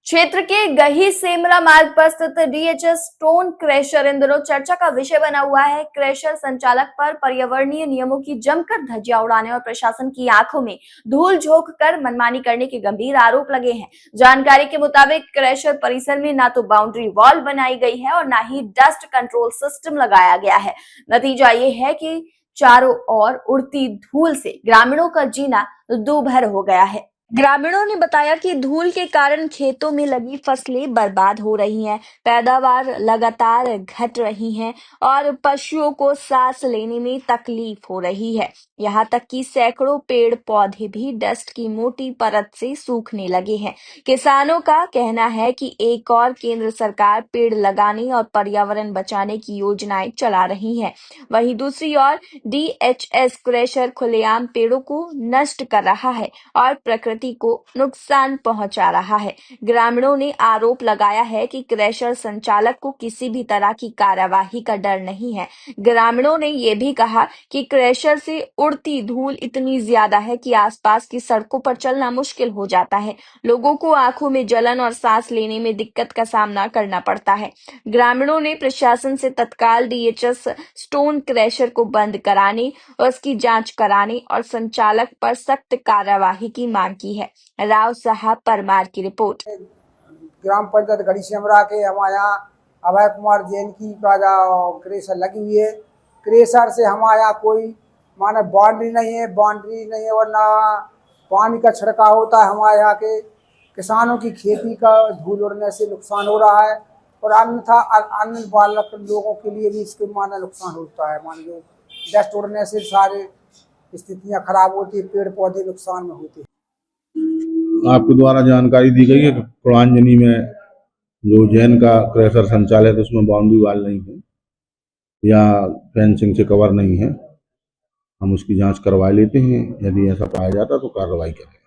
क्षेत्र के गही सेमरा मार्ग पर स्थित डीएचएस स्टोन क्रशर इन दिनों चर्चा का विषय बना हुआ है। क्रशर संचालक पर पर्यावरणीय नियमों की जमकर धज्जियां उड़ाने और प्रशासन की आंखों में धूल झोंक कर मनमानी करने के गंभीर आरोप लगे हैं। जानकारी के मुताबिक क्रशर परिसर में ना तो बाउंड्री वॉल बनाई गई है और ना ही डस्ट कंट्रोल सिस्टम लगाया गया है। नतीजा ये है कि चारों ओर उड़ती धूल से ग्रामीणों का जीना दूभर हो गया है। ग्रामीणों ने बताया कि धूल के कारण खेतों में लगी फसलें बर्बाद हो रही हैं, पैदावार लगातार घट रही है और पशुओं को सांस लेने में तकलीफ हो रही है। यहाँ तक कि सैकड़ों पेड़ पौधे भी डस्ट की मोटी परत से सूखने लगे हैं। किसानों का कहना है कि एक और केंद्र सरकार पेड़ लगाने और पर्यावरण बचाने की योजनाएं चला रही है, वहीं दूसरी ओर डीएचएस क्रशर खुलेआम पेड़ों को नष्ट कर रहा है और प्रकृति को नुकसान पहुंचा रहा है। ग्रामीणों ने आरोप लगाया है कि क्रशर संचालक को किसी भी तरह की कार्यवाही का डर नहीं है। ग्रामीणों ने यह भी कहा कि क्रशर से उड़ती धूल इतनी ज्यादा है कि आसपास की सड़कों पर चलना मुश्किल हो जाता है। लोगों को आंखों में जलन और सांस लेने में दिक्कत का सामना करना पड़ता है। ग्रामीणों ने प्रशासन से तत्काल डीएचएस स्टोन क्रशर को बंद कराने, उसकी जांच कराने और संचालक पर सख्त कार्यवाही की मांग की है। राव साहब परमार की रिपोर्ट। ग्राम पंचायत गढ़ी सेमरा के हमारे यहाँ अभय कुमार जैन की क्रेशर लगी हुई है। क्रेशर से हमारे यहाँ कोई माने बाउंड्री नहीं है और ना पानी का छिड़काव होता है। हमारे यहाँ के किसानों की खेती का धूल उड़ने से नुकसान हो रहा है और अन्यथा अन्य बालक लोगों के लिए भी इसके माना नुकसान होता है। मान लो डस्ट उड़ने से सारे स्थितियाँ खराब होती है, पेड़ पौधे नुकसान में होते हैं। आपके द्वारा जानकारी दी गई है कि कुड़ांजनी में जो जैन का क्रशर संचालक है उसमें बाउंड्री वाल नहीं है या फेंसिंग से कवर नहीं है। हम उसकी जांच करवा लेते हैं, यदि ऐसा पाया जाता तो कार्रवाई करेंगे।